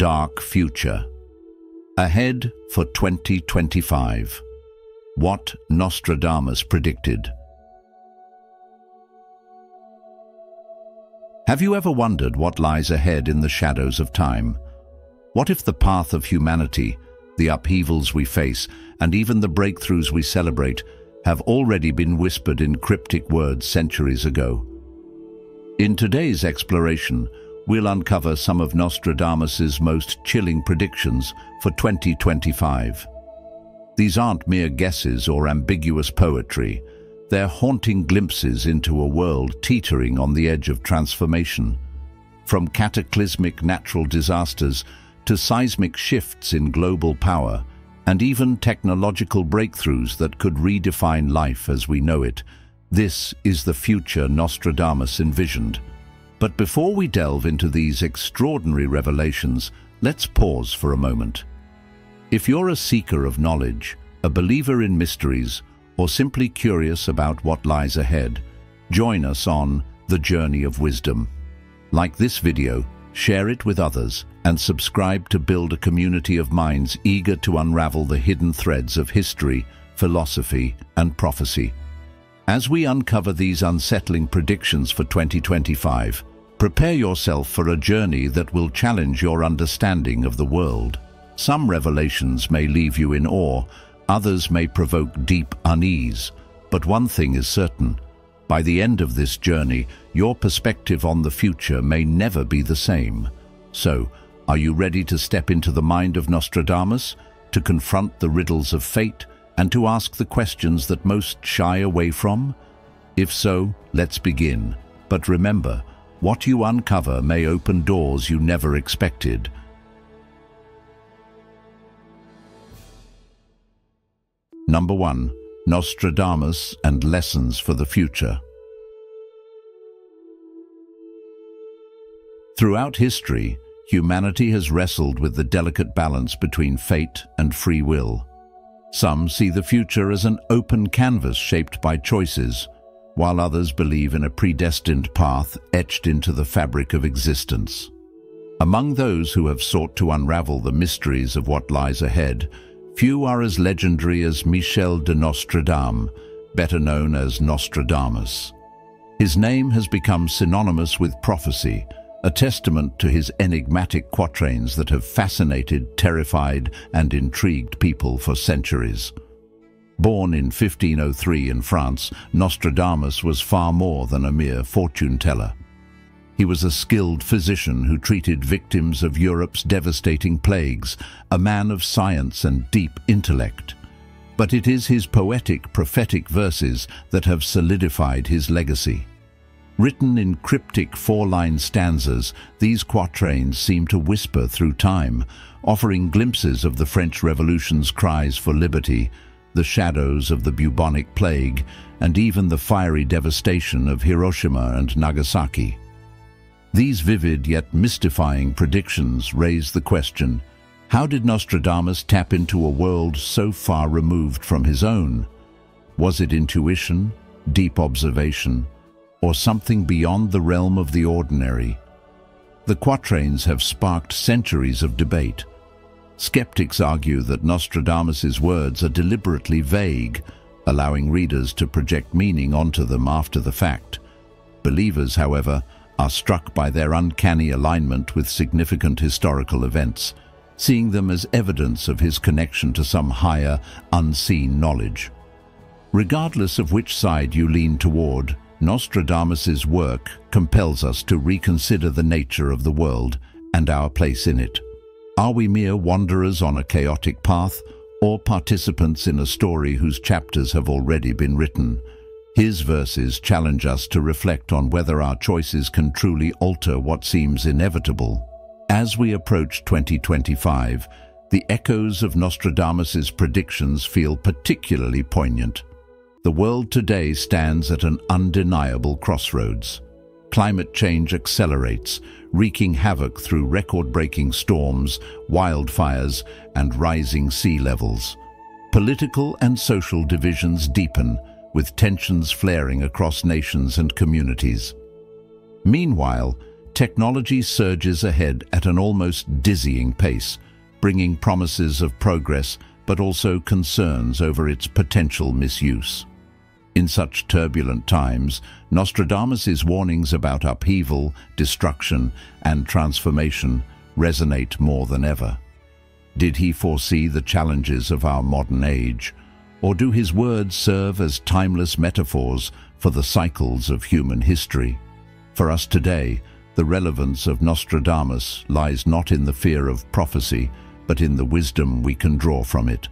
dark future. Ahead for 2025. What Nostradamus predicted. Have you ever wondered what lies ahead in the shadows of time? What if the path of humanity, the upheavals we face, and even the breakthroughs we celebrate, have already been whispered in cryptic words centuries ago? In today's exploration, we'll uncover some of Nostradamus's most chilling predictions for 2025. These aren't mere guesses or ambiguous poetry. They're haunting glimpses into a world teetering on the edge of transformation. From cataclysmic natural disasters to seismic shifts in global power, and even technological breakthroughs that could redefine life as we know it, this is the future Nostradamus envisioned. But before we delve into these extraordinary revelations, let's pause for a moment. If you're a seeker of knowledge, a believer in mysteries, or simply curious about what lies ahead, join us on The Journey of Wisdom. Like this video, share it with others, and subscribe to build a community of minds eager to unravel the hidden threads of history, philosophy, and prophecy. As we uncover these unsettling predictions for 2025, prepare yourself for a journey that will challenge your understanding of the world. Some revelations may leave you in awe, others may provoke deep unease, but one thing is certain. By the end of this journey, your perspective on the future may never be the same. So, are you ready to step into the mind of Nostradamus, to confront the riddles of fate, and to ask the questions that most shy away from? If so, let's begin. But remember, what you uncover may open doors you never expected. Number 1. Nostradamus and Lessons for the Future. Throughout history, humanity has wrestled with the delicate balance between fate and free will. Some see the future as an open canvas shaped by choices, while others believe in a predestined path etched into the fabric of existence. Among those who have sought to unravel the mysteries of what lies ahead, few are as legendary as Michel de Nostredame, better known as Nostradamus. His name has become synonymous with prophecy, a testament to his enigmatic quatrains that have fascinated, terrified, and intrigued people for centuries. Born in 1503 in France, Nostradamus was far more than a mere fortune-teller. He was a skilled physician who treated victims of Europe's devastating plagues, a man of science and deep intellect. But it is his poetic, prophetic verses that have solidified his legacy. Written in cryptic four-line stanzas, these quatrains seem to whisper through time, offering glimpses of the French Revolution's cries for liberty, the shadows of the bubonic plague, and even the fiery devastation of Hiroshima and Nagasaki. These vivid yet mystifying predictions raise the question, how did Nostradamus tap into a world so far removed from his own? Was it intuition, deep observation, or something beyond the realm of the ordinary? The quatrains have sparked centuries of debate. Skeptics argue that Nostradamus's words are deliberately vague, allowing readers to project meaning onto them after the fact. Believers, however, are struck by their uncanny alignment with significant historical events, seeing them as evidence of his connection to some higher, unseen knowledge. Regardless of which side you lean toward, Nostradamus's work compels us to reconsider the nature of the world and our place in it. Are we mere wanderers on a chaotic path, or participants in a story whose chapters have already been written? His verses challenge us to reflect on whether our choices can truly alter what seems inevitable. As we approach 2025, the echoes of Nostradamus's predictions feel particularly poignant. The world today stands at an undeniable crossroads. Climate change accelerates, wreaking havoc through record-breaking storms, wildfires, and rising sea levels. Political and social divisions deepen, with tensions flaring across nations and communities. Meanwhile, Technology surges ahead at an almost dizzying pace, bringing promises of progress but also concerns over its potential misuse. In such turbulent times, Nostradamus' warnings about upheaval, destruction, and transformation resonate more than ever. Did he foresee the challenges of our modern age, or do his words serve as timeless metaphors for the cycles of human history? For us today, the relevance of Nostradamus lies not in the fear of prophecy, but in the wisdom we can draw from it.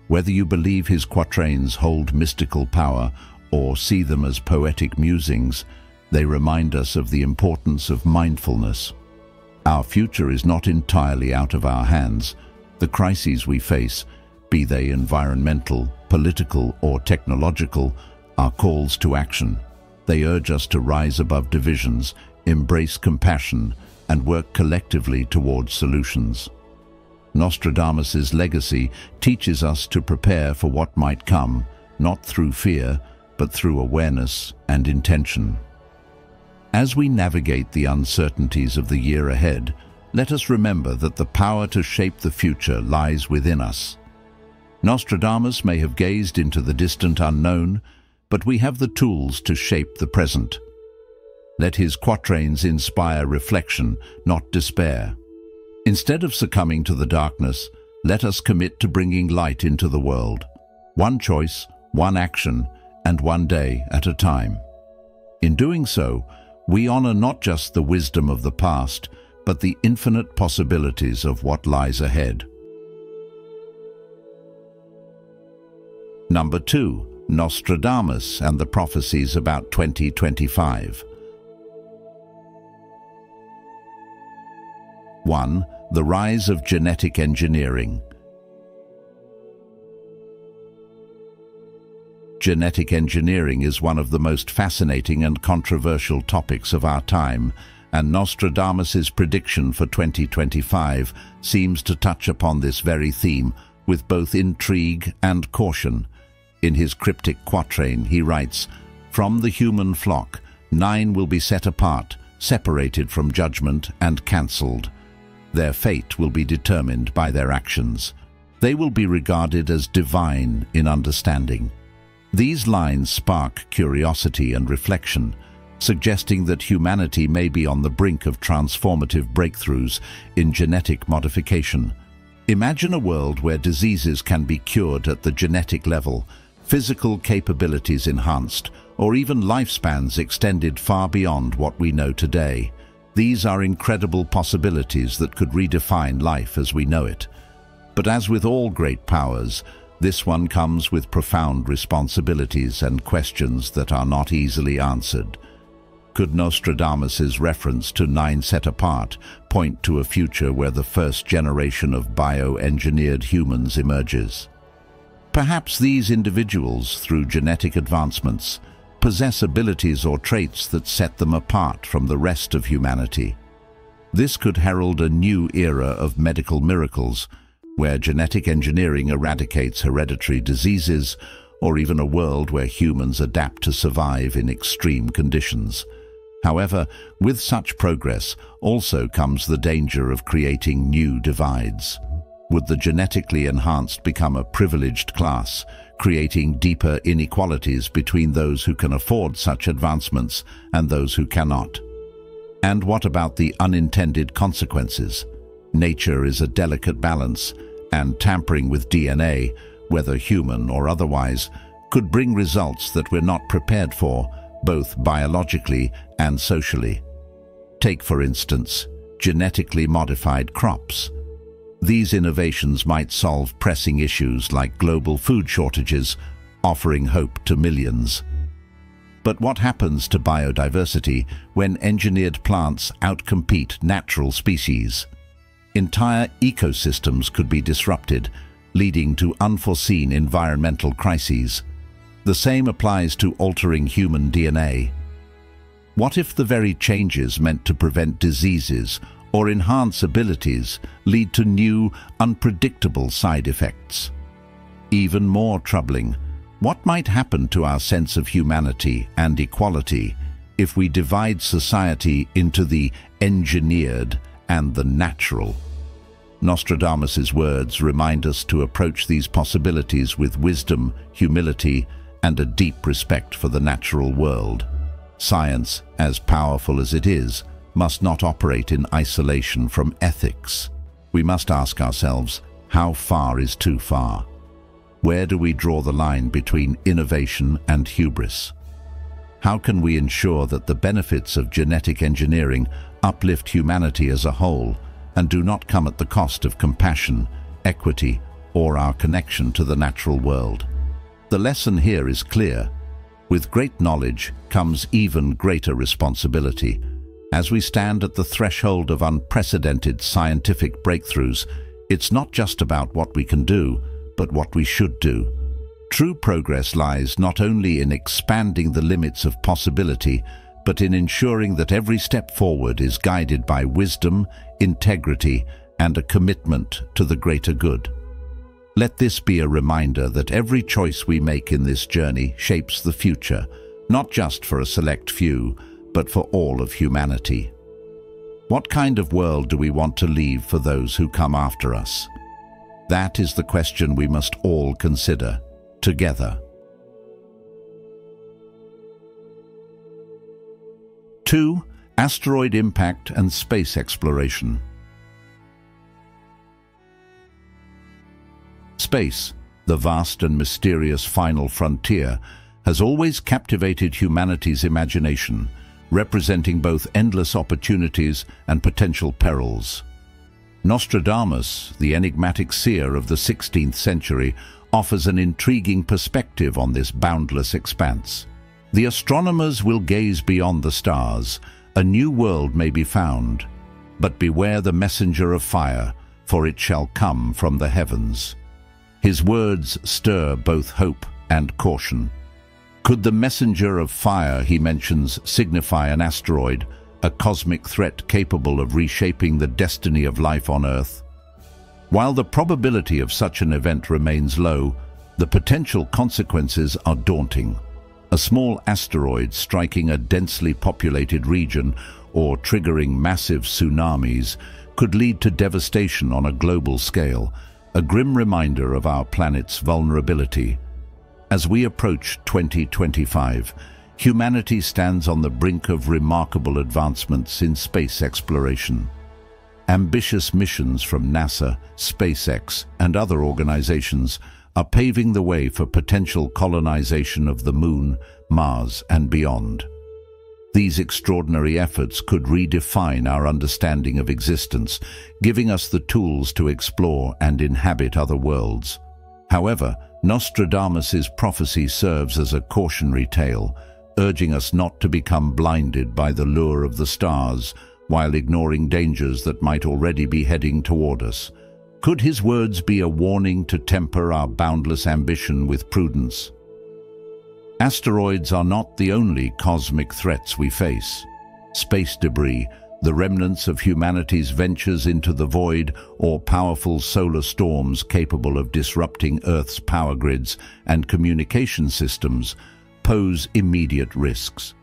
Whether you believe his quatrains hold mystical power or see them as poetic musings, they remind us of the importance of mindfulness. Our future is not entirely out of our hands. The crises we face, be they environmental, political, or technological, are calls to action. They urge us to rise above divisions, embrace compassion, and work collectively towards solutions. Nostradamus' legacy teaches us to prepare for what might come, not through fear, but through awareness and intention. As we navigate the uncertainties of the year ahead, let us remember that the power to shape the future lies within us. Nostradamus may have gazed into the distant unknown, but we have the tools to shape the present. Let his quatrains inspire reflection, not despair. Instead of succumbing to the darkness, let us commit to bringing light into the world. One choice, one action, and one day at a time. In doing so, we honor not just the wisdom of the past, but the infinite possibilities of what lies ahead. Number 2. Nostradamus and the prophecies about 2025. 1. The rise of genetic engineering. Genetic engineering is one of the most fascinating and controversial topics of our time, and Nostradamus' prediction for 2025 seems to touch upon this very theme with both intrigue and caution. In his cryptic quatrain, he writes, "From the human flock, 9 will be set apart, separated from judgment and cancelled. Their fate will be determined by their actions. They will be regarded as divine in understanding." These lines spark curiosity and reflection, suggesting that humanity may be on the brink of transformative breakthroughs in genetic modification. Imagine a world where diseases can be cured at the genetic level, physical capabilities enhanced, or even lifespans extended far beyond what we know today. These are incredible possibilities that could redefine life as we know it. But as with all great powers, this one comes with profound responsibilities and questions that are not easily answered. Could Nostradamus' reference to 9 set apart point to a future where the first generation of bioengineered humans emerges? Perhaps these individuals, through genetic advancements, possess abilities or traits that set them apart from the rest of humanity. This could herald a new era of medical miracles, where genetic engineering eradicates hereditary diseases, or even a world where humans adapt to survive in extreme conditions. However, with such progress also comes the danger of creating new divides. Would the genetically enhanced become a privileged class, creating deeper inequalities between those who can afford such advancements and those who cannot? And what about the unintended consequences? Nature is a delicate balance, and tampering with DNA, whether human or otherwise, could bring results that we're not prepared for, both biologically and socially. Take, for instance, genetically modified crops. These innovations might solve pressing issues like global food shortages, offering hope to millions. But what happens to biodiversity when engineered plants outcompete natural species? Entire ecosystems could be disrupted, leading to unforeseen environmental crises. The same applies to altering human DNA. What if the very changes meant to prevent diseases or enhance abilities lead to new, unpredictable side effects? Even more troubling, what might happen to our sense of humanity and equality if we divide society into the engineered and the natural. Nostradamus's words remind us to approach these possibilities with wisdom, humility, and a deep respect for the natural world. Science, as powerful as it is, must not operate in isolation from ethics. We must ask ourselves, how far is too far? Where do we draw the line between innovation and hubris? How can we ensure that the benefits of genetic engineering uplift humanity as a whole and do not come at the cost of compassion, equity, or our connection to the natural world? The lesson here is clear. With great knowledge comes even greater responsibility. As we stand at the threshold of unprecedented scientific breakthroughs, it's not just about what we can do, but what we should do. True progress lies not only in expanding the limits of possibility, but in ensuring that every step forward is guided by wisdom, integrity, and a commitment to the greater good. Let this be a reminder that every choice we make in this journey shapes the future, not just for a select few, but for all of humanity. What kind of world do we want to leave for those who come after us? That is the question we must all consider, together. 2. Asteroid impact and space exploration. Space, the vast and mysterious final frontier, has always captivated humanity's imagination, representing both endless opportunities and potential perils. Nostradamus, the enigmatic seer of the 16th century, offers an intriguing perspective on this boundless expanse. The astronomers will gaze beyond the stars. A new world may be found. But beware the messenger of fire, for it shall come from the heavens. His words stir both hope and caution. Could the messenger of fire he mentions signify an asteroid, a cosmic threat capable of reshaping the destiny of life on Earth? While the probability of such an event remains low, the potential consequences are daunting. A small asteroid striking a densely populated region or triggering massive tsunamis could lead to devastation on a global scale, a grim reminder of our planet's vulnerability. As we approach 2025, humanity stands on the brink of remarkable advancements in space exploration. Ambitious missions from NASA, SpaceX, and other organizations are paving the way for potential colonization of the Moon, Mars, and beyond. These extraordinary efforts could redefine our understanding of existence, giving us the tools to explore and inhabit other worlds. However, Nostradamus's prophecy serves as a cautionary tale, urging us not to become blinded by the lure of the stars while ignoring dangers that might already be heading toward us. Could his words be a warning to temper our boundless ambition with prudence? Asteroids are not the only cosmic threats we face. Space debris, the remnants of humanity's ventures into the void, or powerful solar storms capable of disrupting Earth's power grids and communication systems, pose immediate risks.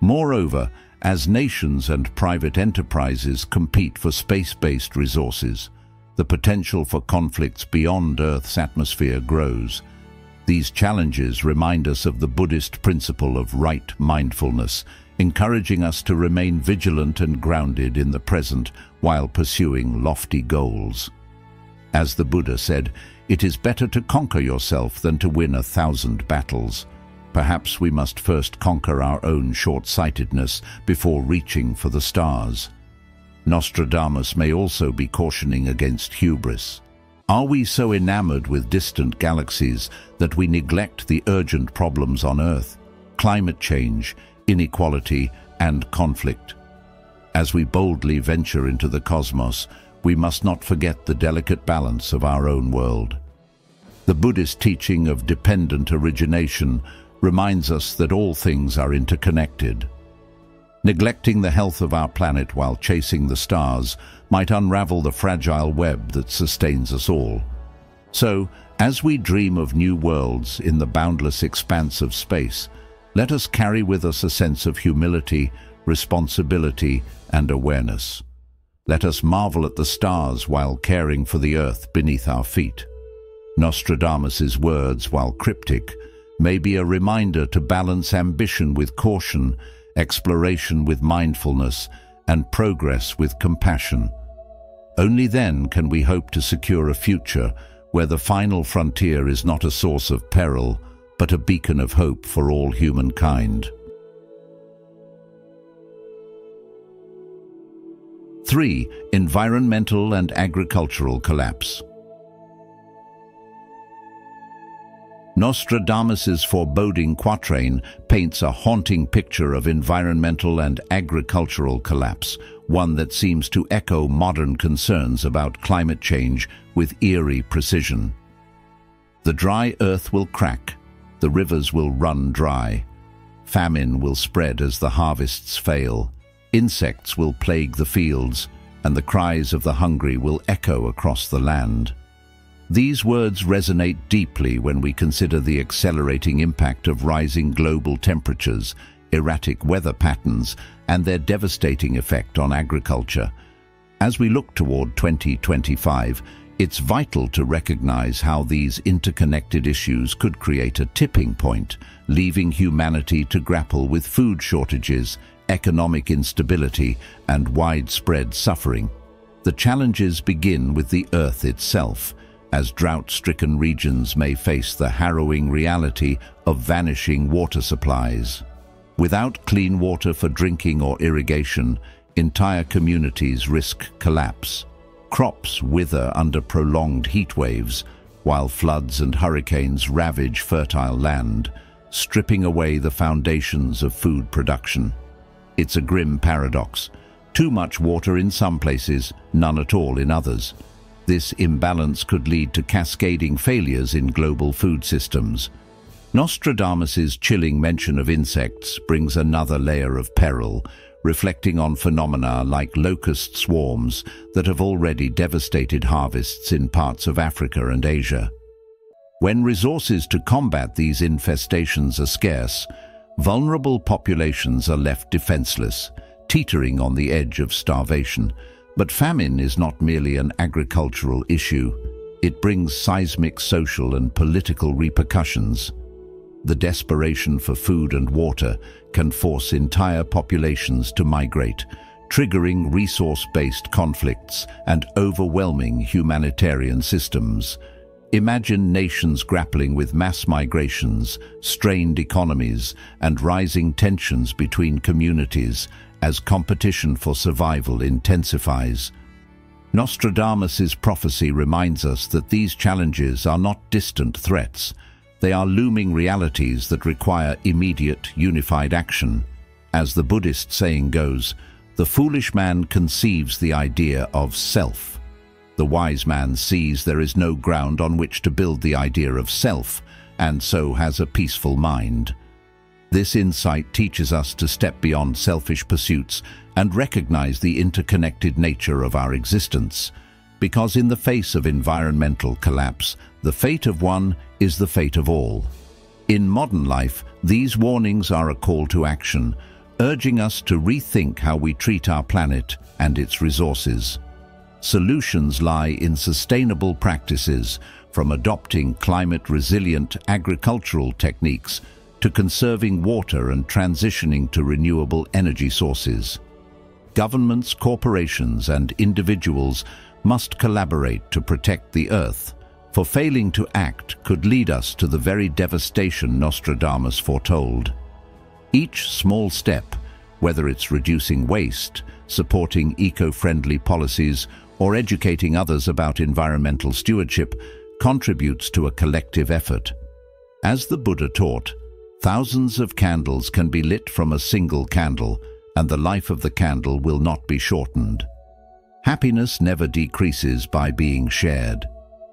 Moreover, as nations and private enterprises compete for space-based resources, the potential for conflicts beyond Earth's atmosphere grows. These challenges remind us of the Buddhist principle of right mindfulness, encouraging us to remain vigilant and grounded in the present while pursuing lofty goals. As the Buddha said, it is better to conquer yourself than to win 1,000 battles. Perhaps we must first conquer our own short-sightedness before reaching for the stars. Nostradamus may also be cautioning against hubris. Are we so enamored with distant galaxies that we neglect the urgent problems on Earth, climate change, inequality, and conflict? As we boldly venture into the cosmos, we must not forget the delicate balance of our own world. The Buddhist teaching of dependent origination reminds us that all things are interconnected. Neglecting the health of our planet while chasing the stars might unravel the fragile web that sustains us all. So, as we dream of new worlds in the boundless expanse of space, Let us carry with us a sense of humility, responsibility, and awareness. Let us marvel at the stars while caring for the earth beneath our feet. Nostradamus's words, while cryptic, may be a reminder to balance ambition with caution, exploration with mindfulness, and progress with compassion. Only then can we hope to secure a future where the final frontier is not a source of peril, but a beacon of hope for all humankind. 3. Environmental and agricultural collapse. Nostradamus's foreboding quatrain paints a haunting picture of environmental and agricultural collapse, one that seems to echo modern concerns about climate change with eerie precision. The dry earth will crack, the rivers will run dry, famine will spread as the harvests fail, insects will plague the fields, and the cries of the hungry will echo across the land. These words resonate deeply when we consider the accelerating impact of rising global temperatures, erratic weather patterns, and their devastating effect on agriculture. As we look toward 2025, it's vital to recognize how these interconnected issues could create a tipping point, leaving humanity to grapple with food shortages, economic instability, and widespread suffering. The challenges begin with the Earth itself, as drought-stricken regions may face the harrowing reality of vanishing water supplies. Without clean water for drinking or irrigation, entire communities risk collapse. Crops wither under prolonged heat waves, while floods and hurricanes ravage fertile land, stripping away the foundations of food production. It's a grim paradox. Too much water in some places, none at all in others. This imbalance could lead to cascading failures in global food systems. Nostradamus's chilling mention of insects brings another layer of peril, reflecting on phenomena like locust swarms that have already devastated harvests in parts of Africa and Asia. When resources to combat these infestations are scarce, vulnerable populations are left defenseless, teetering on the edge of starvation. But famine is not merely an agricultural issue. It brings seismic social and political repercussions. The desperation for food and water can force entire populations to migrate, triggering resource-based conflicts and overwhelming humanitarian systems. Imagine nations grappling with mass migrations, strained economies, and rising tensions between communities as competition for survival intensifies. Nostradamus's prophecy reminds us that these challenges are not distant threats. They are looming realities that require immediate, unified action. As the Buddhist saying goes, the foolish man conceives the idea of self. The wise man sees there is no ground on which to build the idea of self, and so has a peaceful mind. This insight teaches us to step beyond selfish pursuits and recognize the interconnected nature of our existence. Because in the face of environmental collapse, the fate of one is the fate of all. In modern life, these warnings are a call to action, urging us to rethink how we treat our planet and its resources. Solutions lie in sustainable practices, from adopting climate-resilient agricultural techniques to conserving water and transitioning to renewable energy sources. Governments, corporations, and individuals must collaborate to protect the Earth, for failing to act could lead us to the very devastation Nostradamus foretold. Each small step, whether it's reducing waste, supporting eco-friendly policies, or educating others about environmental stewardship, contributes to a collective effort. As the Buddha taught, thousands of candles can be lit from a single candle, and the life of the candle will not be shortened. Happiness never decreases by being shared.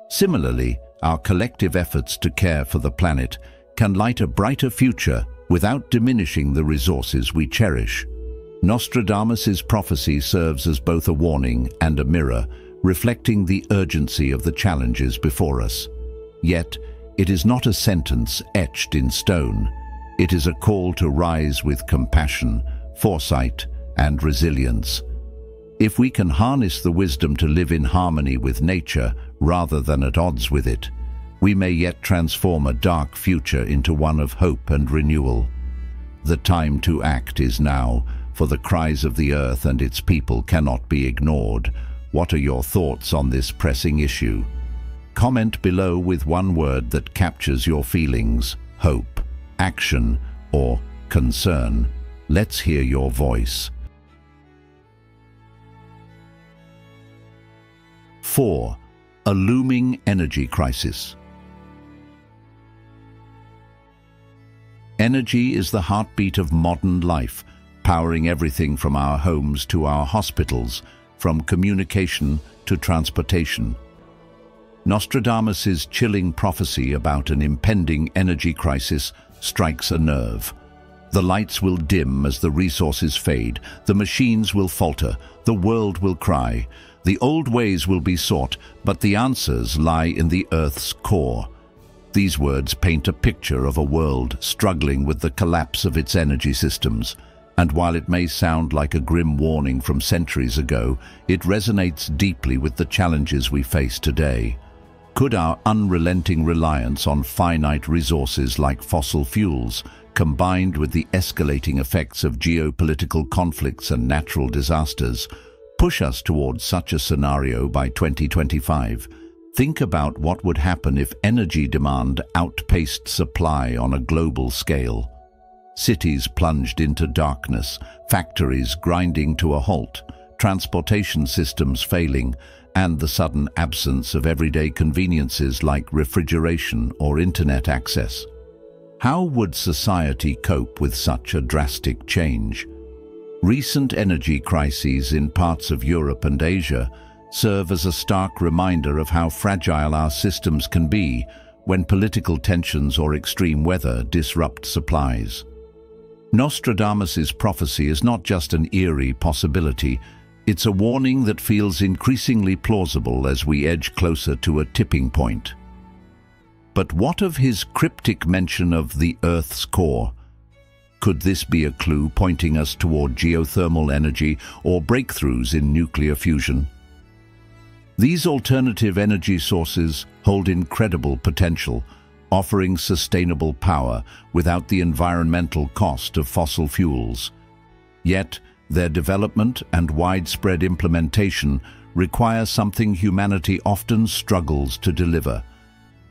Similarly, our collective efforts to care for the planet can light a brighter future without diminishing the resources we cherish. Nostradamus's prophecy serves as both a warning and a mirror, reflecting the urgency of the challenges before us. Yet, it is not a sentence etched in stone. It is a call to rise with compassion, foresight, and resilience. If we can harness the wisdom to live in harmony with nature rather than at odds with it, we may yet transform a dark future into one of hope and renewal. The time to act is now, for the cries of the earth and its people cannot be ignored. What are your thoughts on this pressing issue? Comment below with one word that captures your feelings: hope, action, or concern. Let's hear your voice. 4. A looming energy crisis. Energy is the heartbeat of modern life, powering everything from our homes to our hospitals, from communication to transportation. Nostradamus's chilling prophecy about an impending energy crisis strikes a nerve. The lights will dim as the resources fade, the machines will falter, the world will cry. The old ways will be sought, but the answers lie in the Earth's core. These words paint a picture of a world struggling with the collapse of its energy systems. And while it may sound like a grim warning from centuries ago, it resonates deeply with the challenges we face today. Could our unrelenting reliance on finite resources like fossil fuels, combined with the escalating effects of geopolitical conflicts and natural disasters, push us towards such a scenario by 2025? Think about what would happen if energy demand outpaced supply on a global scale. Cities plunged into darkness, factories grinding to a halt, transportation systems failing, and the sudden absence of everyday conveniences like refrigeration or internet access. How would society cope with such a drastic change? Recent energy crises in parts of Europe and Asia serve as a stark reminder of how fragile our systems can be when political tensions or extreme weather disrupt supplies. Nostradamus's prophecy is not just an eerie possibility, it's a warning that feels increasingly plausible as we edge closer to a tipping point. But what of his cryptic mention of the Earth's core? Could this be a clue pointing us toward geothermal energy or breakthroughs in nuclear fusion? These alternative energy sources hold incredible potential, offering sustainable power without the environmental cost of fossil fuels. Yet, their development and widespread implementation require something humanity often struggles to deliver: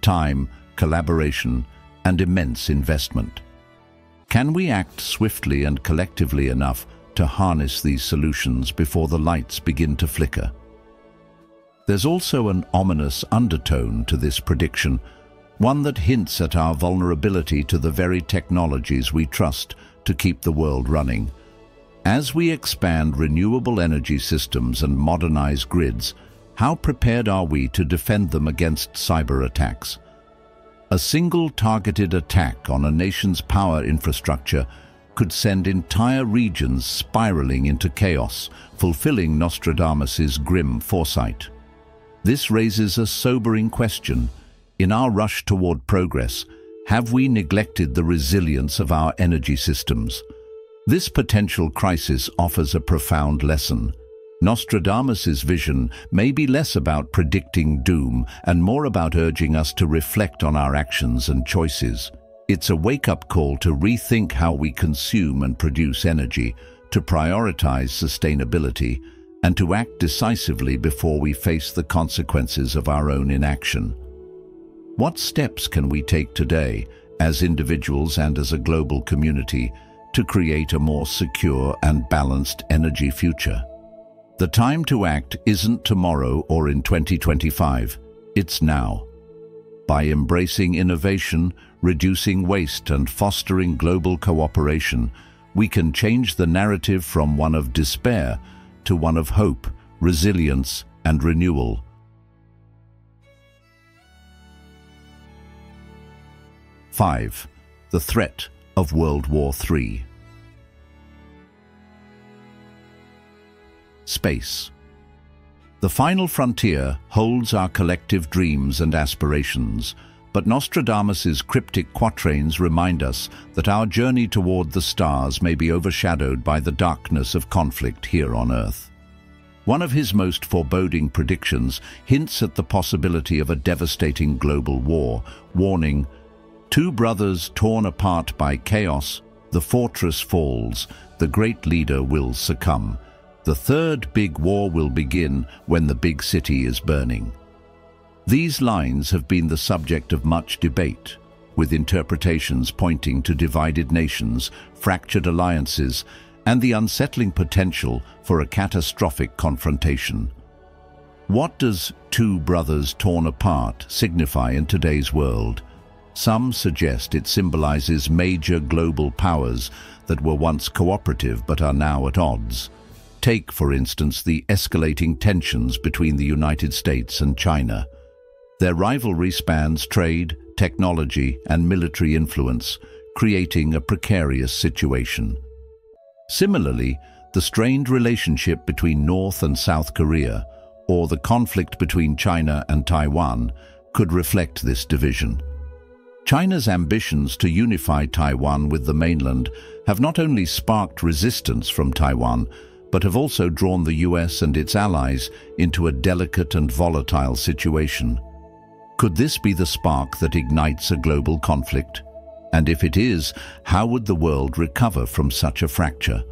time, collaboration, and immense investment. Can we act swiftly and collectively enough to harness these solutions before the lights begin to flicker? There's also an ominous undertone to this prediction, one that hints at our vulnerability to the very technologies we trust to keep the world running. As we expand renewable energy systems and modernize grids, how prepared are we to defend them against cyber attacks? A single targeted attack on a nation's power infrastructure could send entire regions spiraling into chaos, fulfilling Nostradamus's grim foresight. This raises a sobering question. In our rush toward progress, have we neglected the resilience of our energy systems? This potential crisis offers a profound lesson. Nostradamus's vision may be less about predicting doom and more about urging us to reflect on our actions and choices. It's a wake-up call to rethink how we consume and produce energy, to prioritize sustainability, and to act decisively before we face the consequences of our own inaction. What steps can we take today, as individuals and as a global community, to create a more secure and balanced energy future? The time to act isn't tomorrow or in 2025, it's now. By embracing innovation, reducing waste, and fostering global cooperation, we can change the narrative from one of despair to one of hope, resilience, and renewal. Five, the threat of World War III. Space. The final frontier holds our collective dreams and aspirations, But Nostradamus's cryptic quatrains remind us that our journey toward the stars may be overshadowed by the darkness of conflict here on Earth. One of his most foreboding predictions hints at the possibility of a devastating global war, warning, "Two brothers torn apart by chaos, the fortress falls, the great leader will succumb. The third big war will begin when the big city is burning." These lines have been the subject of much debate, with interpretations pointing to divided nations, fractured alliances, and the unsettling potential for a catastrophic confrontation. What does two brothers torn apart signify in today's world? Some suggest it symbolizes major global powers that were once cooperative but are now at odds. Take, for instance, the escalating tensions between the United States and China. Their rivalry spans trade, technology, and military influence, creating a precarious situation. Similarly, the strained relationship between North and South Korea, or the conflict between China and Taiwan, could reflect this division. China's ambitions to unify Taiwan with the mainland have not only sparked resistance from Taiwan, but have also drawn the US and its allies into a delicate and volatile situation. Could this be the spark that ignites a global conflict? And if it is, how would the world recover from such a fracture?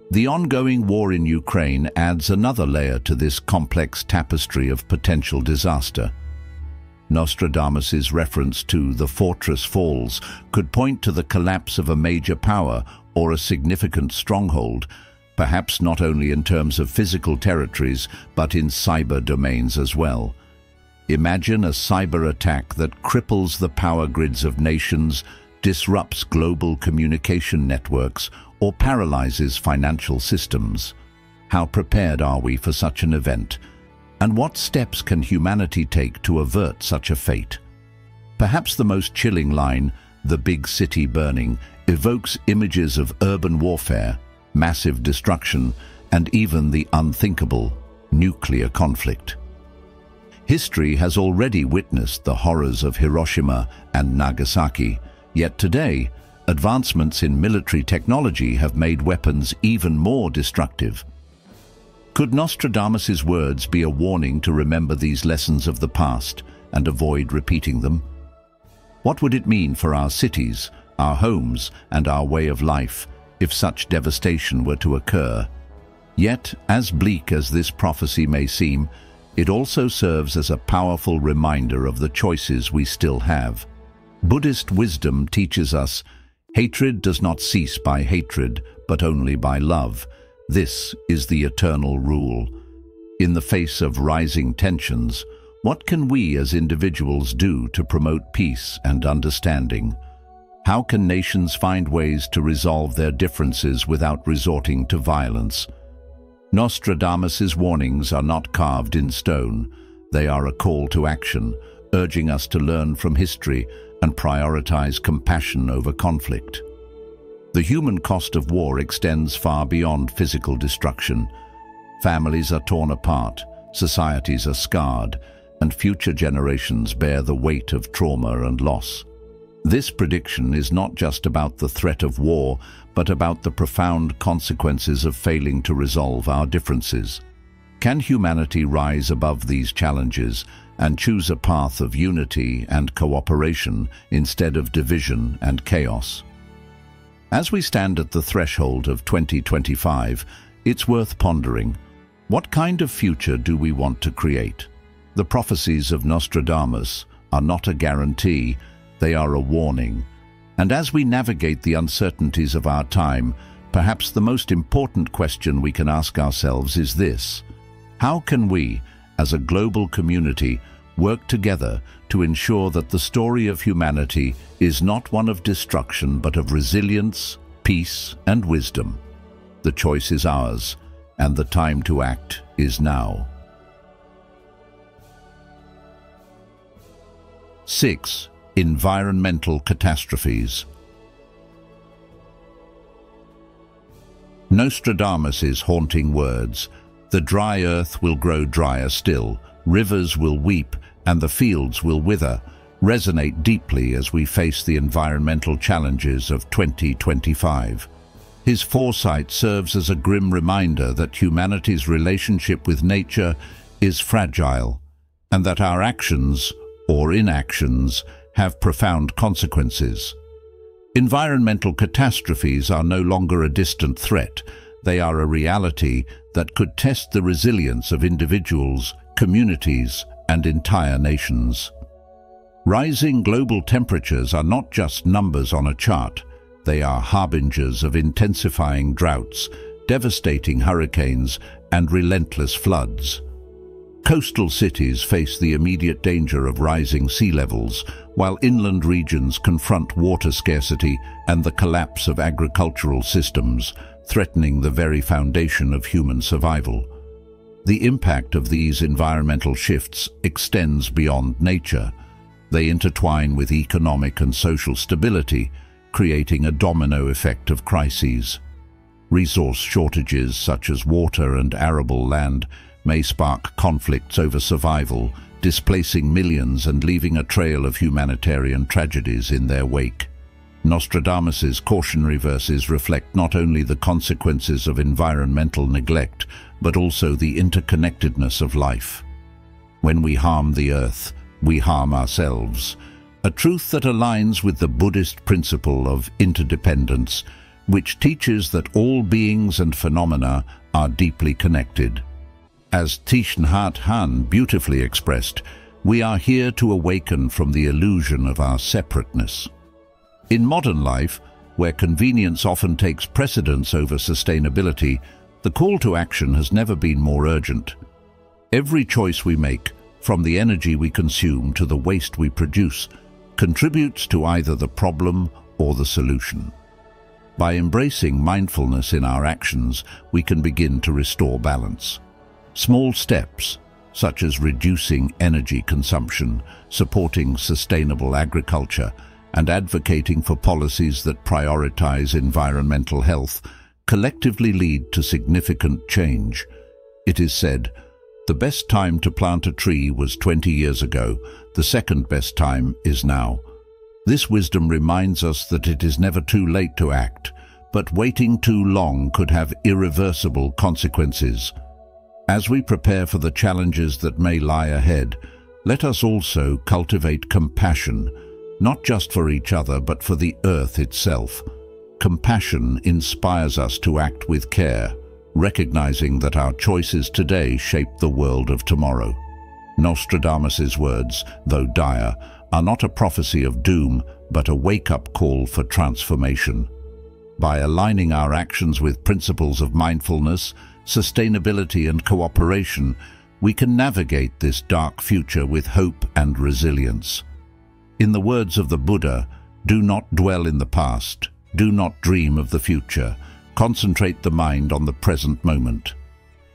The ongoing war in Ukraine adds another layer to this complex tapestry of potential disaster. Nostradamus's reference to "the fortress falls" could point to the collapse of a major power or a significant stronghold, perhaps not only in terms of physical territories, but in cyber domains as well. Imagine a cyber attack that cripples the power grids of nations, disrupts global communication networks, or paralyzes financial systems. How prepared are we for such an event? And what steps can humanity take to avert such a fate? Perhaps the most chilling line, "the big city burning," evokes images of urban warfare, massive destruction, and even the unthinkable nuclear conflict. History has already witnessed the horrors of Hiroshima and Nagasaki, yet today, advancements in military technology have made weapons even more destructive. Could Nostradamus's words be a warning to remember these lessons of the past and avoid repeating them? What would it mean for our cities, our homes, and our way of life if such devastation were to occur? Yet, as bleak as this prophecy may seem, it also serves as a powerful reminder of the choices we still have. Buddhist wisdom teaches us, hatred does not cease by hatred, but only by love. This is the eternal rule. In the face of rising tensions, what can we as individuals do to promote peace and understanding? How can nations find ways to resolve their differences without resorting to violence? Nostradamus's warnings are not carved in stone. They are a call to action, urging us to learn from history and prioritize compassion over conflict. The human cost of war extends far beyond physical destruction. Families are torn apart, societies are scarred, and future generations bear the weight of trauma and loss. This prediction is not just about the threat of war, but about the profound consequences of failing to resolve our differences. Can humanity rise above these challenges and choose a path of unity and cooperation instead of division and chaos? As we stand at the threshold of 2025, it's worth pondering, what kind of future do we want to create? The prophecies of Nostradamus are not a guarantee, they are a warning. And as we navigate the uncertainties of our time, perhaps the most important question we can ask ourselves is this: how can we, as a global community, work together to ensure that the story of humanity is not one of destruction but of resilience, peace, and wisdom? The choice is ours, and the time to act is now. 6. Environmental catastrophes. Nostradamus's haunting words, "The dry earth will grow drier still, rivers will weep, and the fields will wither," resonate deeply as we face the environmental challenges of 2025. His foresight serves as a grim reminder that humanity's relationship with nature is fragile, and that our actions, or inactions, have profound consequences. Environmental catastrophes are no longer a distant threat. They are a reality that could test the resilience of individuals, communities, and entire nations. Rising global temperatures are not just numbers on a chart. They are harbingers of intensifying droughts, devastating hurricanes, and relentless floods. Coastal cities face the immediate danger of rising sea levels, while inland regions confront water scarcity and the collapse of agricultural systems, threatening the very foundation of human survival. The impact of these environmental shifts extends beyond nature. They intertwine with economic and social stability, creating a domino effect of crises. Resource shortages such as water and arable land may spark conflicts over survival, displacing millions and leaving a trail of humanitarian tragedies in their wake. Nostradamus's cautionary verses reflect not only the consequences of environmental neglect, but also the interconnectedness of life. When we harm the earth, we harm ourselves, a truth that aligns with the Buddhist principle of interdependence, which teaches that all beings and phenomena are deeply connected. As Thich Nhat Hanh beautifully expressed, we are here to awaken from the illusion of our separateness. In modern life, where convenience often takes precedence over sustainability, the call to action has never been more urgent. Every choice we make, from the energy we consume to the waste we produce, contributes to either the problem or the solution. By embracing mindfulness in our actions, we can begin to restore balance. Small steps, such as reducing energy consumption, supporting sustainable agriculture, and advocating for policies that prioritize environmental health, collectively lead to significant change. It is said, "The best time to plant a tree was 20 years ago, the second best time is now." This wisdom reminds us that it is never too late to act, but waiting too long could have irreversible consequences. As we prepare for the challenges that may lie ahead, let us also cultivate compassion, not just for each other but for the earth itself. Compassion inspires us to act with care, recognizing that our choices today shape the world of tomorrow. Nostradamus's words, though dire, are not a prophecy of doom, but a wake-up call for transformation. By aligning our actions with principles of mindfulness, sustainability and cooperation, we can navigate this dark future with hope and resilience. In the words of the Buddha, do not dwell in the past, do not dream of the future, concentrate the mind on the present moment.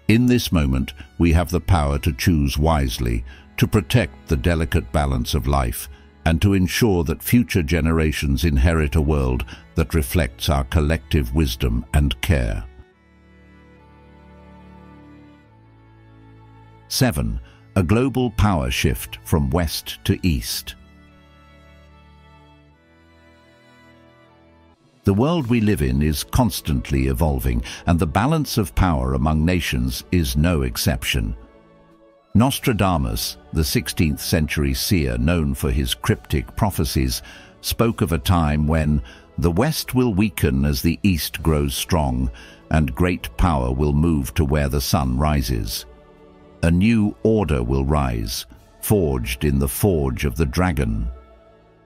In this moment, we have the power to choose wisely, to protect the delicate balance of life, and to ensure that future generations inherit a world that reflects our collective wisdom and care. 7. A global power shift from west to east. The world we live in is constantly evolving, and the balance of power among nations is no exception. Nostradamus, the 16th century seer known for his cryptic prophecies, spoke of a time when the West will weaken as the East grows strong, and great power will move to where the sun rises. A new order will rise, forged in the forge of the dragon.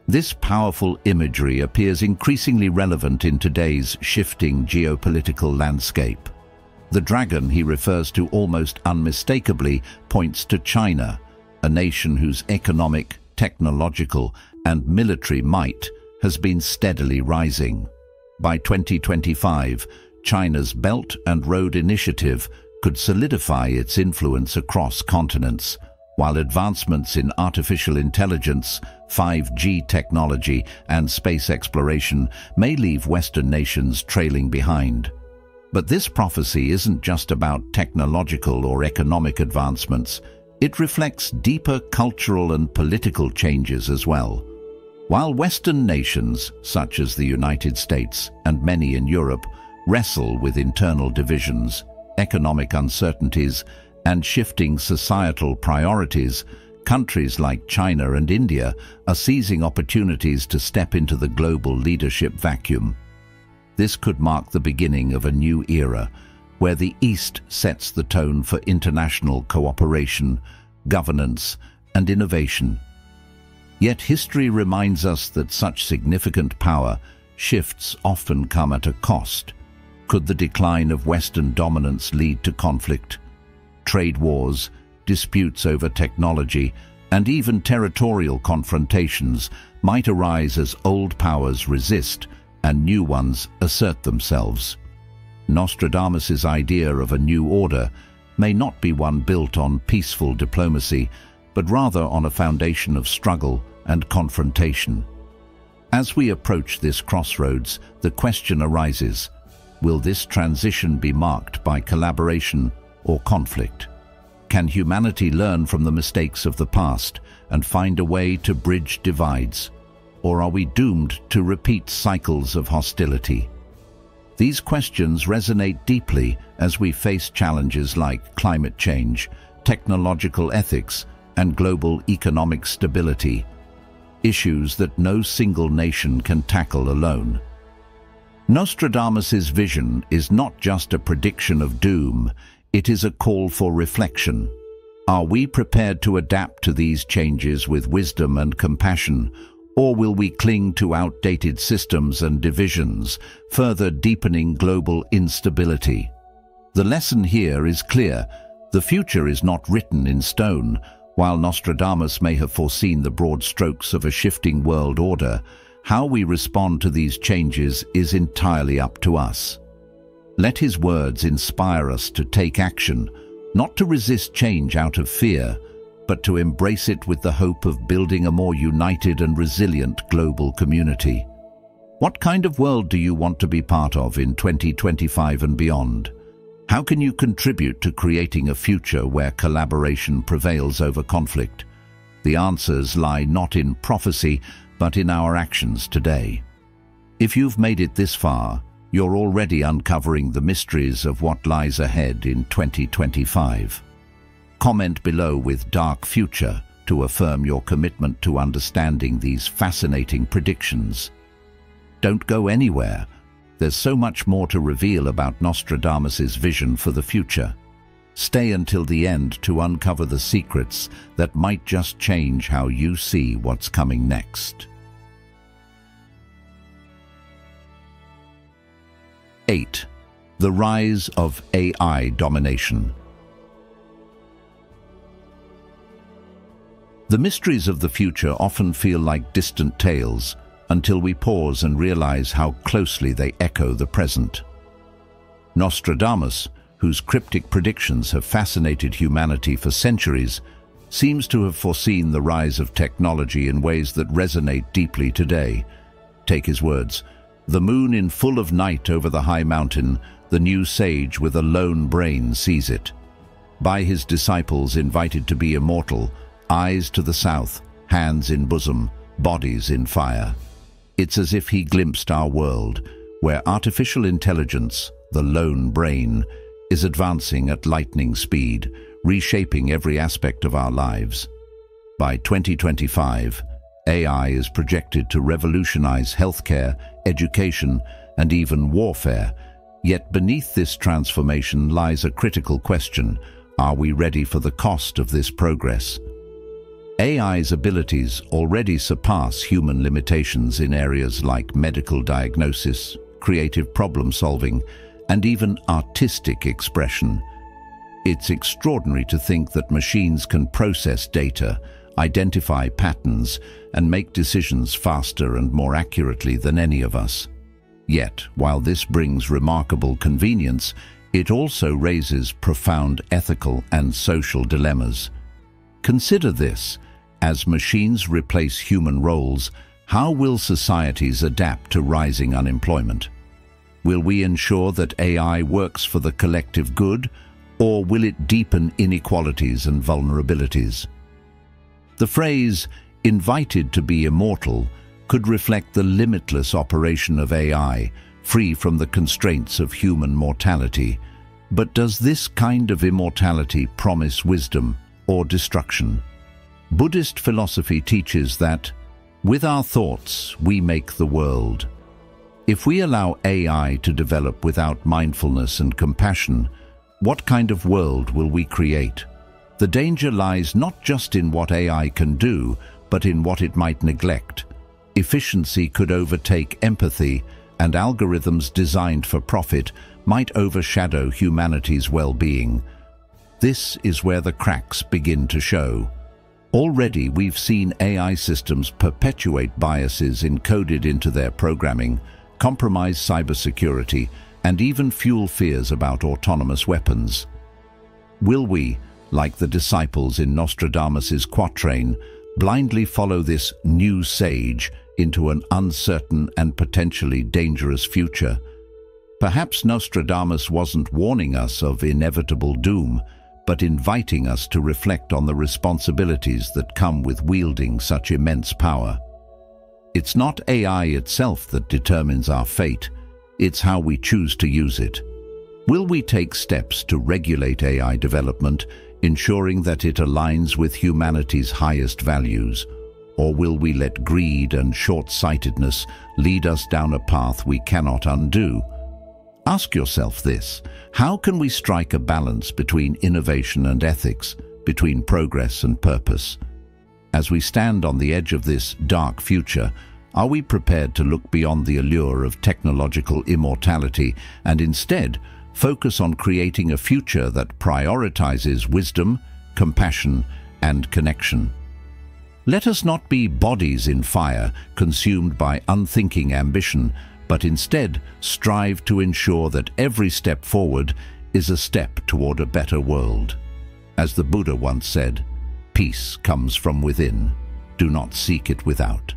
This powerful imagery appears increasingly relevant in today's shifting geopolitical landscape. The dragon he refers to almost unmistakably points to China, a nation whose economic, technological, and military might has been steadily rising. By 2025, China's Belt and Road Initiative could solidify its influence across continents, while advancements in artificial intelligence, 5G technology, and space exploration may leave Western nations trailing behind. But this prophecy isn't just about technological or economic advancements. it reflects deeper cultural and political changes as well. While Western nations, such as the United States and many in Europe, wrestle with internal divisions, economic uncertainties, and shifting societal priorities, countries like China and India are seizing opportunities to step into the global leadership vacuum. This could mark the beginning of a new era, where the East sets the tone for international cooperation, governance, and innovation. Yet history reminds us that such significant power shifts often come at a cost. Could the decline of Western dominance lead to conflict? Trade wars, disputes over technology, and even territorial confrontations might arise as old powers resist and new ones assert themselves. Nostradamus's idea of a new order may not be one built on peaceful diplomacy, but rather on a foundation of struggle and confrontation. As we approach this crossroads, the question arises, will this transition be marked by collaboration or conflict? Can humanity learn from the mistakes of the past and find a way to bridge divides? Or are we doomed to repeat cycles of hostility? These questions resonate deeply as we face challenges like climate change, technological ethics, and global economic stability, issues that no single nation can tackle alone. Nostradamus's vision is not just a prediction of doom, it is a call for reflection. Are we prepared to adapt to these changes with wisdom and compassion, or will we cling to outdated systems and divisions, further deepening global instability? The lesson here is clear. The future is not written in stone. While Nostradamus may have foreseen the broad strokes of a shifting world order, how we respond to these changes is entirely up to us. Let his words inspire us to take action, not to resist change out of fear, but to embrace it with the hope of building a more united and resilient global community. What kind of world do you want to be part of in 2025 and beyond? How can you contribute to creating a future where collaboration prevails over conflict? The answers lie not in prophecy, but in our actions today. If you've made it this far, you're already uncovering the mysteries of what lies ahead in 2025. Comment below with Dark Future to affirm your commitment to understanding these fascinating predictions. Don't go anywhere. There's so much more to reveal about Nostradamus's vision for the future. Stay until the end to uncover the secrets that might just change how you see what's coming next. 8. The rise of AI domination. The mysteries of the future often feel like distant tales until we pause and realize how closely they echo the present. Nostradamus, whose cryptic predictions have fascinated humanity for centuries, seems to have foreseen the rise of technology in ways that resonate deeply today. Take his words, "The moon in full of night over the high mountain, the new sage with a lone brain sees it. By his disciples invited to be immortal, eyes to the south, hands in bosom, bodies in fire." It's as if he glimpsed our world, where artificial intelligence, the lone brain, is advancing at lightning speed, reshaping every aspect of our lives. By 2025, AI is projected to revolutionize healthcare, education, and even warfare. Yet beneath this transformation lies a critical question: are we ready for the cost of this progress? AI's abilities already surpass human limitations in areas like medical diagnosis, creative problem-solving, and even artistic expression. It's extraordinary to think that machines can process data, identify patterns, and make decisions faster and more accurately than any of us. Yet, while this brings remarkable convenience, it also raises profound ethical and social dilemmas. Consider this: as machines replace human roles, how will societies adapt to rising unemployment? Will we ensure that AI works for the collective good, Or will it deepen inequalities and vulnerabilities? The phrase, "invited to be immortal," could reflect the limitless operation of AI, free from the constraints of human mortality. But does this kind of immortality promise wisdom or destruction? Buddhist philosophy teaches that, with our thoughts, we make the world. If we allow AI to develop without mindfulness and compassion, what kind of world will we create? The danger lies not just in what AI can do, but in what it might neglect. Efficiency could overtake empathy, and algorithms designed for profit might overshadow humanity's well-being. This is where the cracks begin to show. Already we've seen AI systems perpetuate biases encoded into their programming, compromise cybersecurity, and even fuel fears about autonomous weapons. Will we, like the disciples in Nostradamus's quatrain, blindly follow this new sage into an uncertain and potentially dangerous future? Perhaps Nostradamus wasn't warning us of inevitable doom, but inviting us to reflect on the responsibilities that come with wielding such immense power. It's not AI itself that determines our fate, it's how we choose to use it. Will we take steps to regulate AI development, ensuring that it aligns with humanity's highest values? Or will we let greed and short-sightedness lead us down a path we cannot undo? Ask yourself this: how can we strike a balance between innovation and ethics, between progress and purpose? As we stand on the edge of this dark future, are we prepared to look beyond the allure of technological immortality and instead focus on creating a future that prioritizes wisdom, compassion, and connection? Let us not be bodies in fire, consumed by unthinking ambition, but instead strive to ensure that every step forward is a step toward a better world. As the Buddha once said, "Peace comes from within. Do not seek it without."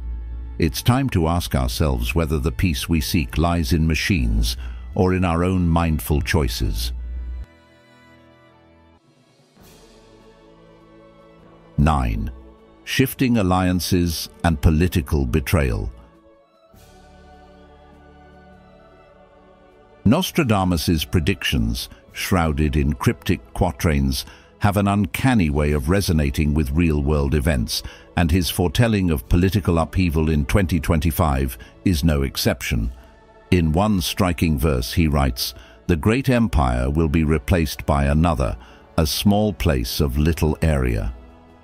It's time to ask ourselves whether the peace we seek lies in machines or in our own mindful choices. 9. Shifting alliances and political betrayal. Nostradamus's predictions, shrouded in cryptic quatrains, have an uncanny way of resonating with real-world events, and his foretelling of political upheaval in 2025 is no exception. In one striking verse he writes, "The great empire will be replaced by another, a small place of little area.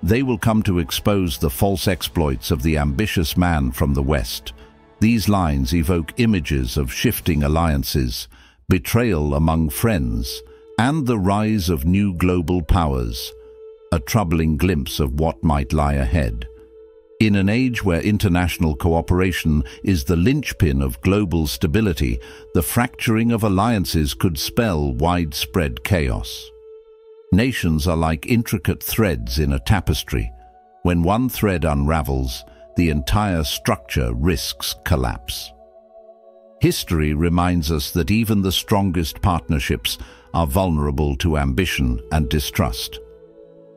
They will come to expose the false exploits of the ambitious man from the West." These lines evoke images of shifting alliances, betrayal among friends, and the rise of new global powers, a troubling glimpse of what might lie ahead. In an age where international cooperation is the linchpin of global stability, the fracturing of alliances could spell widespread chaos. Nations are like intricate threads in a tapestry. When one thread unravels, the entire structure risks collapse. History reminds us that even the strongest partnerships are vulnerable to ambition and distrust.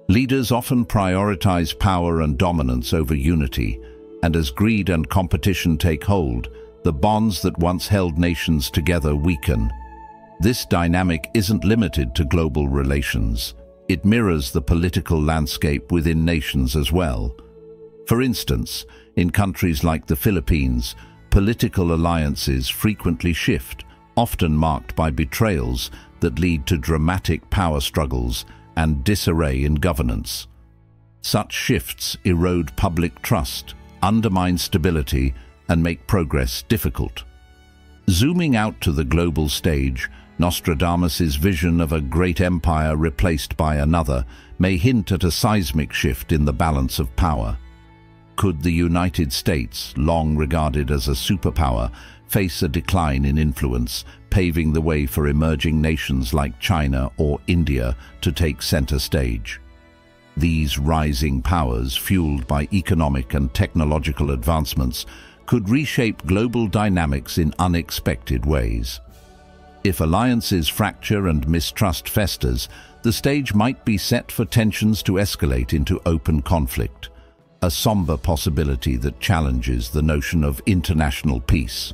Leaders often prioritize power and dominance over unity, and as greed and competition take hold, the bonds that once held nations together weaken. This dynamic isn't limited to global relations. It mirrors the political landscape within nations as well. For instance, in countries like the Philippines, political alliances frequently shift, often marked by betrayals that lead to dramatic power struggles and disarray in governance. Such shifts erode public trust, undermine stability, and make progress difficult. Zooming out to the global stage, Nostradamus's vision of a great empire replaced by another may hint at a seismic shift in the balance of power. Could the United States, long regarded as a superpower, face a decline in influence, paving the way for emerging nations like China or India to take center stage? These rising powers, fueled by economic and technological advancements, could reshape global dynamics in unexpected ways. If alliances fracture and mistrust festers, the stage might be set for tensions to escalate into open conflict, a somber possibility that challenges the notion of international peace.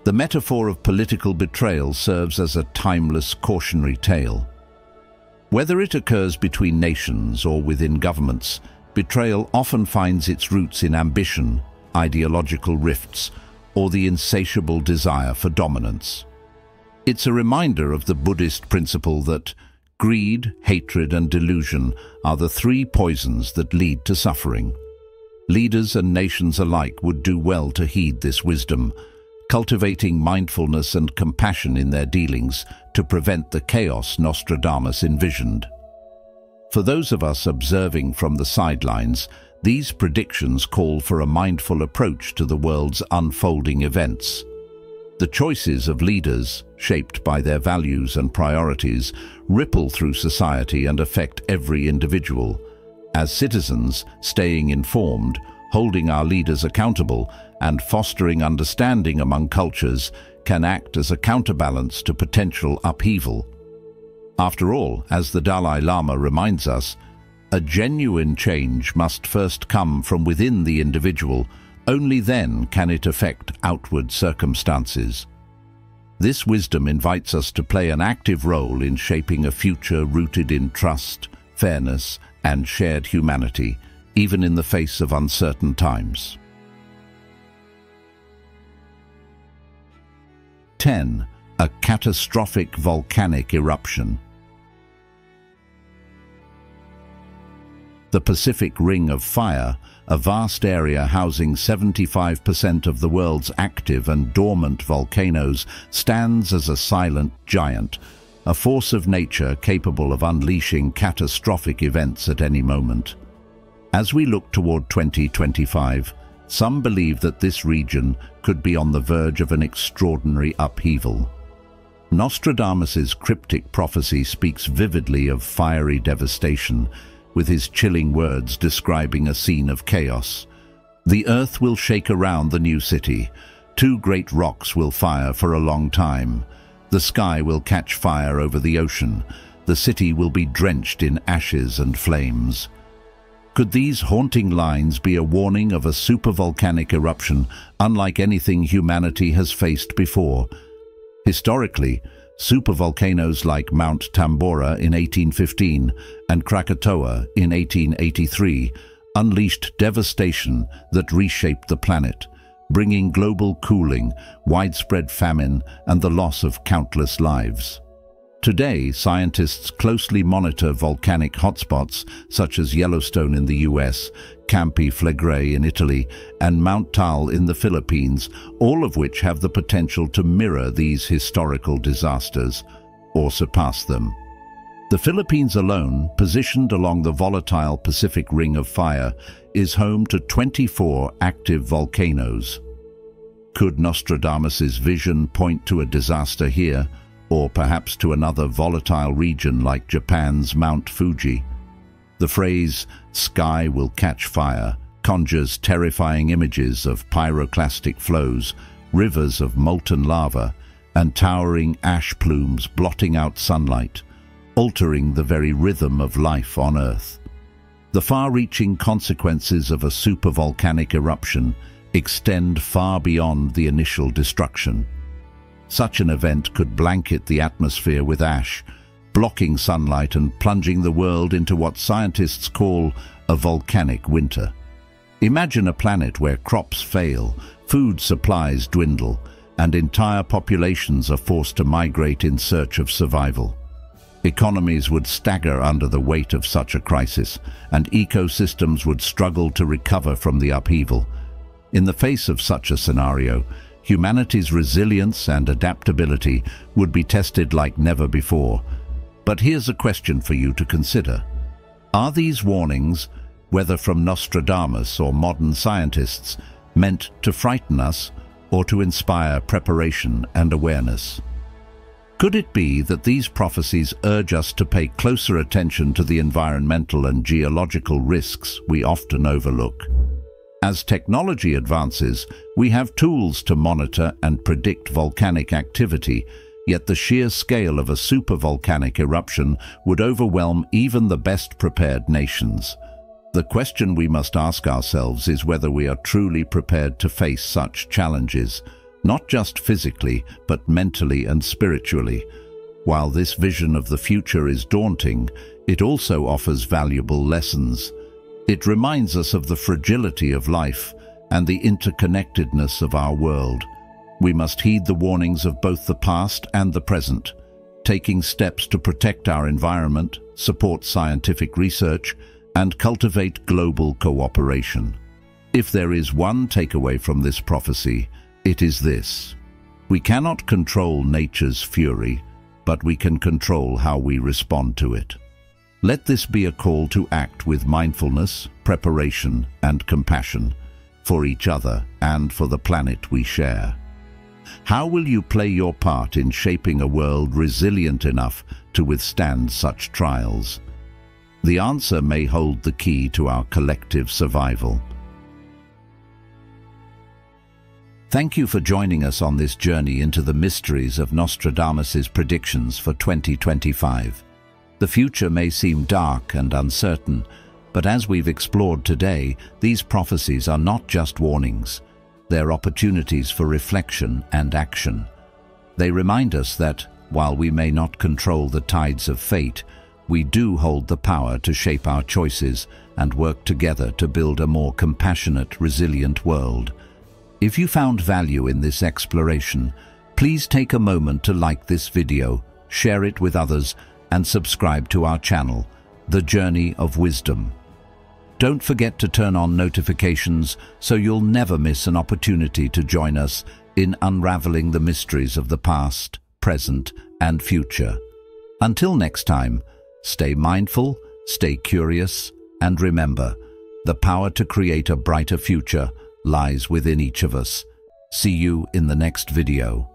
The metaphor of political betrayal serves as a timeless cautionary tale. Whether it occurs between nations or within governments, betrayal often finds its roots in ambition, ideological rifts, or the insatiable desire for dominance. It's a reminder of the Buddhist principle that greed, hatred, and delusion are the three poisons that lead to suffering. Leaders and nations alike would do well to heed this wisdom, cultivating mindfulness and compassion in their dealings to prevent the chaos Nostradamus envisioned. For those of us observing from the sidelines, these predictions call for a mindful approach to the world's unfolding events. The choices of leaders, shaped by their values and priorities, ripple through society and affect every individual. As citizens, staying informed, holding our leaders accountable, and fostering understanding among cultures can act as a counterbalance to potential upheaval. After all, as the Dalai Lama reminds us, a genuine change must first come from within the individual. Only then can it affect outward circumstances. This wisdom invites us to play an active role in shaping a future rooted in trust, fairness, and shared humanity, even in the face of uncertain times. 10. A catastrophic volcanic eruption. The Pacific Ring of Fire, a vast area housing 75% of the world's active and dormant volcanoes, stands as a silent giant, a force of nature capable of unleashing catastrophic events at any moment. As we look toward 2025, some believe that this region could be on the verge of an extraordinary upheaval. Nostradamus's cryptic prophecy speaks vividly of fiery devastation, with his chilling words describing a scene of chaos. The earth will shake around the new city. 2 great rocks will fire for a long time. The sky will catch fire over the ocean. The city will be drenched in ashes and flames. Could these haunting lines be a warning of a supervolcanic eruption unlike anything humanity has faced before? Historically, supervolcanoes like Mount Tambora in 1815 and Krakatoa in 1883 unleashed devastation that reshaped the planet, bringing global cooling, widespread famine, and the loss of countless lives. Today, scientists closely monitor volcanic hotspots such as Yellowstone in the US, Campi Flegrei in Italy, and Mount Taal in the Philippines, all of which have the potential to mirror these historical disasters or surpass them. The Philippines alone, positioned along the volatile Pacific Ring of Fire, is home to 24 active volcanoes. Could Nostradamus's vision point to a disaster here, or perhaps to another volatile region like Japan's Mount Fuji? The phrase, "sky will catch fire," conjures terrifying images of pyroclastic flows, rivers of molten lava, and towering ash plumes blotting out sunlight, altering the very rhythm of life on Earth. The far-reaching consequences of a supervolcanic eruption extend far beyond the initial destruction. Such an event could blanket the atmosphere with ash, blocking sunlight and plunging the world into what scientists call a volcanic winter. Imagine a planet where crops fail, food supplies dwindle, and entire populations are forced to migrate in search of survival. Economies would stagger under the weight of such a crisis, and ecosystems would struggle to recover from the upheaval. In the face of such a scenario, humanity's resilience and adaptability would be tested like never before. But here's a question for you to consider. Are these warnings, whether from Nostradamus or modern scientists, meant to frighten us or to inspire preparation and awareness? Could it be that these prophecies urge us to pay closer attention to the environmental and geological risks we often overlook? As technology advances, we have tools to monitor and predict volcanic activity, yet the sheer scale of a supervolcanic eruption would overwhelm even the best prepared nations. The question we must ask ourselves is whether we are truly prepared to face such challenges, not just physically, but mentally and spiritually. While this vision of the future is daunting, it also offers valuable lessons. It reminds us of the fragility of life and the interconnectedness of our world. We must heed the warnings of both the past and the present, taking steps to protect our environment, support scientific research, and cultivate global cooperation. If there is one takeaway from this prophecy, it is this: we cannot control nature's fury, but we can control how we respond to it. Let this be a call to act with mindfulness, preparation, and compassion for each other and for the planet we share. How will you play your part in shaping a world resilient enough to withstand such trials? The answer may hold the key to our collective survival. Thank you for joining us on this journey into the mysteries of Nostradamus' predictions for 2025. The future may seem dark and uncertain, but as we've explored today, these prophecies are not just warnings. They're opportunities for reflection and action. They remind us that, while we may not control the tides of fate, we do hold the power to shape our choices and work together to build a more compassionate, resilient world. If you found value in this exploration, please take a moment to like this video, share it with others, and subscribe to our channel, The Journey of Wisdom. Don't forget to turn on notifications so you'll never miss an opportunity to join us in unraveling the mysteries of the past, present, and future. Until next time, stay mindful, stay curious, and remember, the power to create a brighter future lies within each of us. See you in the next video.